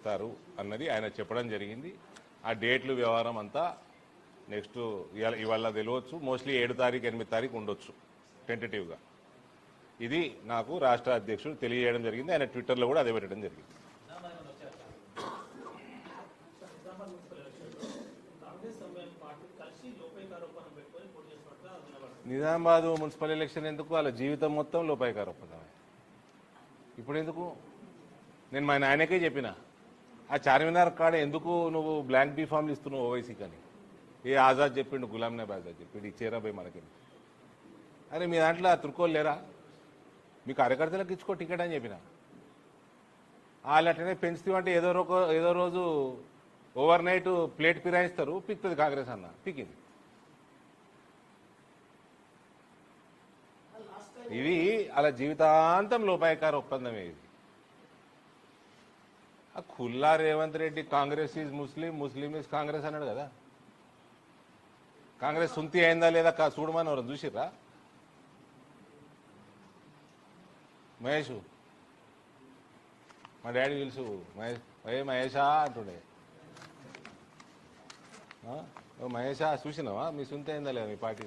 ఇస్తారు అన్నది ఆయన చెప్పడం జరిగింది. ఆ డేట్లు వ్యవహారం అంతా నెక్స్ట్ ఇవాళ తెలియవచ్చు. మోస్ట్లీ 7 తారీఖు 8 తారీఖు ఉండొచ్చు టెంటేటివ్గా. ఇది నాకు రాష్ట్ర అధ్యక్షుడు తెలియజేయడం జరిగింది. ఆయన ట్విట్టర్లో కూడా అదే పెట్టడం జరిగింది. నిజామాబాద్ మున్సిపల్ ఎలక్షన్ ఎందుకు? వాళ్ళ జీవితం మొత్తం లోపాయికారోపణమే. ఇప్పుడు ఎందుకు? నేను మా నాయనకే చెప్పిన, ఆ చార్మినార్ కాడ ఎందుకు నువ్వు బ్లాంక్ బీ ఫామ్లు ఇస్తున్నావు ఓవైసీ కానీ? ఏ ఆజాద్ చెప్పిండు, గులాం నబీ ఆజాద్ చెప్పిండు, ఇచ్చేరా పోయి మనకి. అరే మీ దాంట్లో తురుకోలు లేరా? మీ కార్యకర్తలకు ఇచ్చుకో టికెట్ అని చెప్పిన. వాళ్ళు అట్లనే పెంచుతామంటే ఏదో రోజు ఓవర్ నైట్ ప్లేట్ ఫిరాయిస్తారు, పిక్తుంది కాంగ్రెస్ అన్న, పిక్కింది. ఇది అలా జీవితాంతం లోపాయకార ఒప్పందమే. ఇది ఖుల్లా Revanth Reddy Congress is Muslim, Muslim is Congress అన్నాడు కదా. కాంగ్రెస్ సుంతి అయిందా లేదా చూడమని ఎవరు చూసిర్రా? మహేష్, మా డాడీ పిలుసు, మహేషా అంటుండే. మహేషా చూసినావా మీ సుంతి అయిందా లేదా మీ పార్టీ?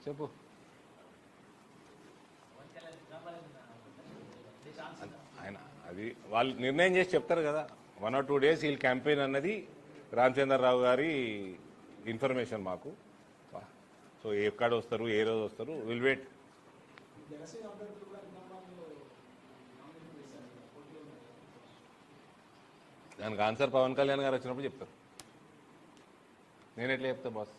చెప్పు. ఆయన అది వాళ్ళు నిర్ణయం చేసి చెప్తారు కదా. 1 or 2 days వీళ్ళు క్యాంపెయిన్ అన్నది రామచంద్రరావు గారి ఇన్ఫర్మేషన్ మాకు. సో ఎక్కడ వస్తారు, ఏ రోజు వస్తారు, విల్ వెయిట్. దానికి ఆన్సర్ పవన్ కళ్యాణ్ గారు వచ్చినప్పుడు చెప్తారు. నేను ఎట్లా చెప్తా బాస్?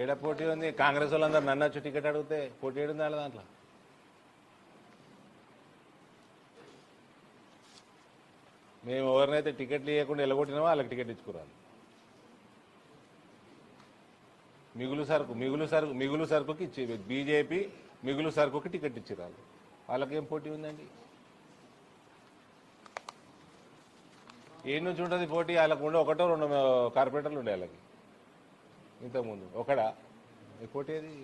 ఏడ పోటీ ఉంది? కాంగ్రెస్ వాళ్ళందరూ నన్ను వచ్చి టికెట్ అడిగితే పోటీ ఏడుంది వాళ్ళ దాంట్లో? మేము ఎవరినైతే టికెట్లు ఇవ్వకుండా ఎలగొట్టినామో వాళ్ళకి టికెట్ ఇచ్చుకురాలి. మిగులు సరుకుకి ఇచ్చి బీజేపీ మిగులు సరుకుకి టికెట్ ఇచ్చిరాలి. వాళ్ళకేం పోటీ ఉందండి? ఏ నుంచి ఉంటుంది పోటీ? వాళ్ళకు ఉండే 1 or 2 కార్పొరేటర్లు ఉండే వాళ్ళకి ఇంతకుముందు. ఒకడా పోటీ? అది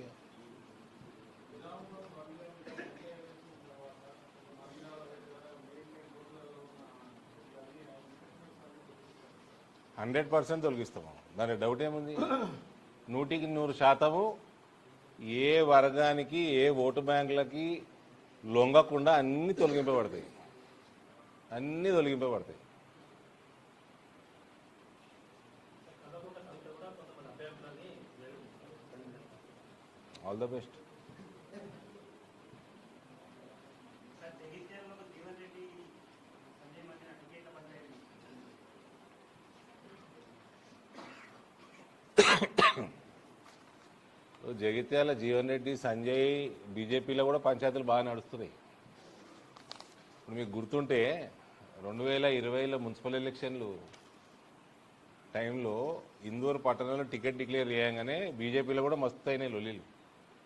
100% తొలగిస్తాము. దాని డౌట్ ఏముంది? 100% ఏ వర్గానికి, ఏ ఓటు బ్యాంకులకి లొంగకుండా అన్నీ తొలగింపబడతాయి. All the best. Jagtial Jeevan Reddy, Sanjay బీజేపీలో కూడా పంచాయతీలు బాగా నడుస్తున్నాయి. ఇప్పుడు మీకు గుర్తుంటే 2020లో మున్సిపల్ ఎలక్షన్లు టైంలో ఇందూరు పట్టణంలో టికెట్ డిక్లేర్ చేయగానే బీజేపీలో కూడా మస్తు అయినాయి లొల్లీలు.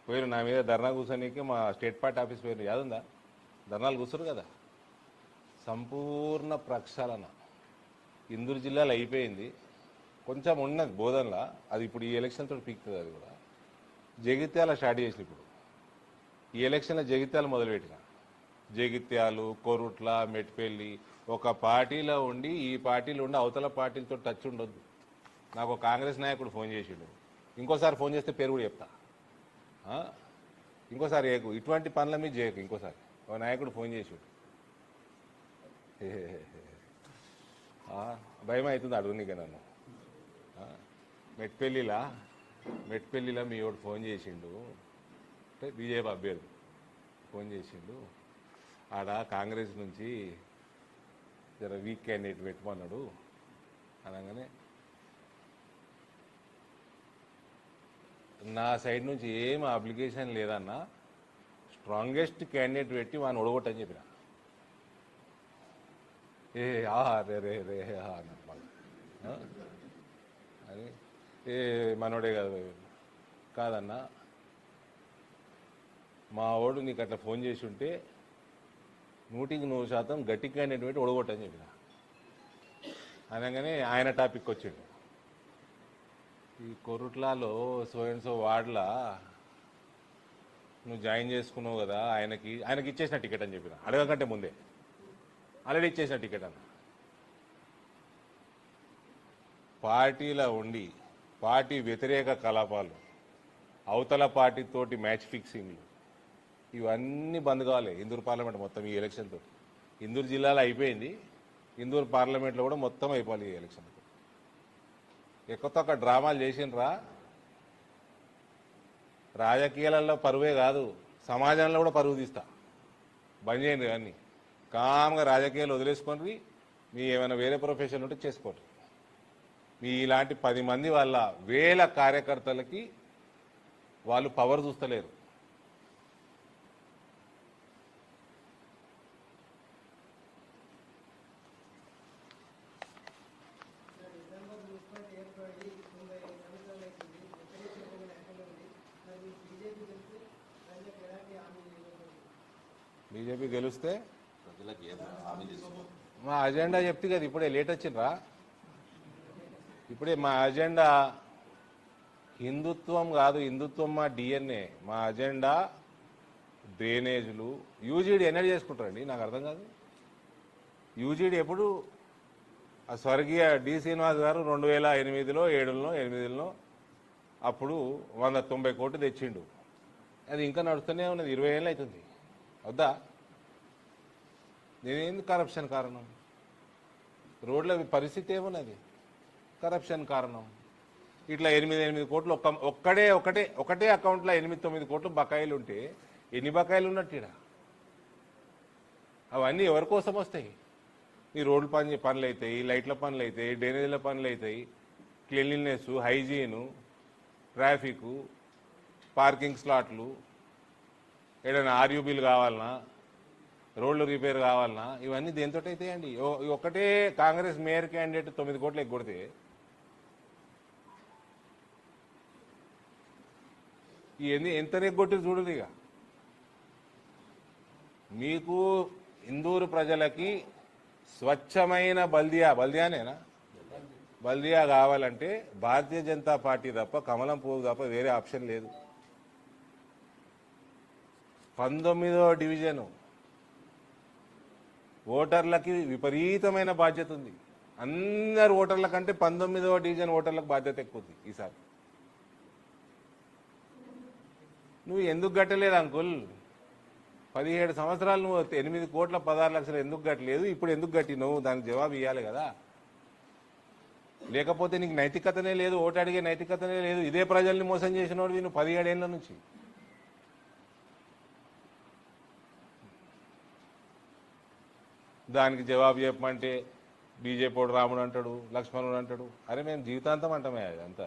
పోయిన నా మీద ధర్నా కూర్చోనికి మా స్టేట్ పార్టీ ఆఫీస్ పోయిన యాదుందా? ధర్నాలు కూర్చోరు కదా. సంపూర్ణ ప్రక్షాళన ఇందూరు జిల్లాలో అయిపోయింది. కొంచెం ఉన్నది బోధనలా, అది ఇప్పుడు ఈ ఎలక్షన్ తోటి పీక్తుంది. అది కూడా జగిత్యాల స్టార్ట్ చేసిన. ఇప్పుడు ఈ ఎలక్షన్లో జగిత్యాల మొదలుపెట్టిన. జగిత్యాలు, కొరుట్ల, మెట్పల్లి ఒక పార్టీలో ఉండి ఈ పార్టీలో ఉండి అవతల పార్టీలతో టచ్ ఉండొద్దు. నాకు ఒక కాంగ్రెస్ నాయకుడు ఫోన్ చేసిండు. ఇంకోసారి ఫోన్ చేస్తే పేరు కూడా చెప్తా. ఇంకోసారి చేయకు, ఇటువంటి పనుల మీద చేయకు. ఇంకోసారి ఒక నాయకుడు ఫోన్ చేసిండు, భయం అవుతుంది అడుగునిక నన్ను. మెట్పల్లిలో మీ వాడు ఫోన్ చేసిండు, అంటే బీజేపీ అభ్యర్థి ఫోన్ చేసిండు. ఆడ కాంగ్రెస్ నుంచి జర వీక్ క్యాండిడేట్ పెట్టమన్నాడు అనగానే నా సైడ్ నుంచి ఏం అప్లికేషన్ లేదన్నా, స్ట్రాంగెస్ట్ క్యాండిడేట్ పెట్టి వాడిని ఒడగొట్టని చెప్పిన. రే అని మనోడే కాదన్నా, మా వాడు నీకు అట్లా ఫోన్ చేసి ఉంటే 100% గట్టి క్యాండిడేట్ పెట్టి ఓడగొట్టని చెప్పిన. అనగానే ఆయన టాపిక్ వచ్చిండు. ఈ కొరుట్లాలో సో వార్డులా నువ్వు జాయిన్ చేసుకున్నావు కదా, ఆయనకి ఇచ్చేసిన టికెట్ అని చెప్పిన. అడగకంటే ముందే ఆల్రెడీ ఇచ్చేసిన టికెట్ అన్న. పార్టీలో ఉండి పార్టీ వ్యతిరేక కలాపాలు, అవతల పార్టీతోటి మ్యాచ్ ఫిక్సింగ్లు, ఇవన్నీ బంద్ కావాలి ఇందూరు పార్లమెంట్ మొత్తం ఈ ఎలక్షన్తో. ఇందూరు జిల్లాలో అయిపోయింది, ఇందూరు పార్లమెంట్లో కూడా మొత్తం అయిపోవాలి ఈ ఎలక్షన్తో. ఎక్కువ డ్రామాలు చేసిండ్రా. రాజకీయాలలో పరువే కాదు, సమాజంలో కూడా పరువు తీస్తా. బంద్ చేయండి కానీ కామ్గా రాజకీయాలు వదిలేసుకోండి. మీ ఏమైనా వేరే ప్రొఫెషన్ ఉంటే చేసుకోండి. మీ ఇలాంటి 10 మంది వాళ్ళ వేల కార్యకర్తలకి వాళ్ళు పవర్ చూస్తలేరు. బీజేపీ గెలిస్తే మా అజెండా చెప్తే కదా, ఇప్పుడే లేట్ వచ్చిండ్రా. ఇప్పుడే మా అజెండా హిందుత్వం కాదు, హిందుత్వం మా డిఎన్ఏ. మా అజెండా డ్రైనేజీలు. యూజీడీ ఎన్నడూ చేసుకుంటారండి, నాకు అర్థం కాదు. యూజీడీ ఎప్పుడు ఆ స్వర్గీయ డి శ్రీనివాస్ గారు 2008లో 8లో అప్పుడు 190 కోట్లు తెచ్చిండు. అది ఇంకా నడుస్తూనే ఉన్నది, 20 ఏళ్ళు అవుతుంది. వద్దా? నేనేంది కరప్షన్ కారణం? రోడ్ల పరిస్థితి ఏమున్నది? కరప్షన్ కారణం. ఇట్లా 8 కోట్లు ఒకటే అకౌంట్లో 8-9 కోట్లు బకాయిలు ఉంటే ఎన్ని బకాయిలు ఉన్నట్టు ఈడ? అవన్నీ ఎవరి కోసం వస్తాయి? ఈ రోడ్ల పనులు అవుతాయి, లైట్ల పనులు అవుతాయి, డ్రైనేజీల పనులు అవుతాయి, క్లీన్లీనెస్, హైజీను, ట్రాఫిక్, పార్కింగ్ స్లాట్లు, ఏదైనా ఆర్యూబీలు కావాలన్నా, రోడ్లు రిపేర్ కావాలన్నా, ఇవన్నీ దేంతో అవుతాయండి? ఒకటే కాంగ్రెస్ మేయర్ క్యాండిడేట్ 9 కోట్లు ఎగ్గొడితే ఇవన్నీ ఎంత ఎగ్గొట్టి చూడదు. ఇక మీకు ఇందూరు ప్రజలకి స్వచ్ఛమైన బల్దియా కావాలంటే భారతీయ జనతా పార్టీ తప్ప, కమలం పువ్వు తప్ప వేరే ఆప్షన్ లేదు. 19వ డివిజను ఓటర్లకి విపరీతమైన బాధ్యత ఉంది. అందరు ఓటర్ల కంటే 19వ డివిజన్ ఓటర్లకు బాధ్యత ఎక్కువ ఉంది ఈసారి. నువ్వు ఎందుకు గట్టలేదు అంకుల్? 17 సంవత్సరాలు నువ్వు 8 కోట్ల 16 లక్షలు ఎందుకు గట్టలేదు? ఇప్పుడు ఎందుకు గట్టినవు? దానికి జవాబు ఇవ్వాలి కదా. లేకపోతే నీకు నైతికతనే లేదు, ఓటు అడిగే నైతికతనే లేదు. ఇదే ప్రజల్ని మోసం చేసినోడు నువ్వు 17 ఏళ్ల నుంచి. దానికి జవాబు చెప్పమంటే బీజేపీ రాముడు అంటాడు, లక్ష్మణుడు అంటాడు. అరే మేము జీవితాంతం అంటామే అదంతా.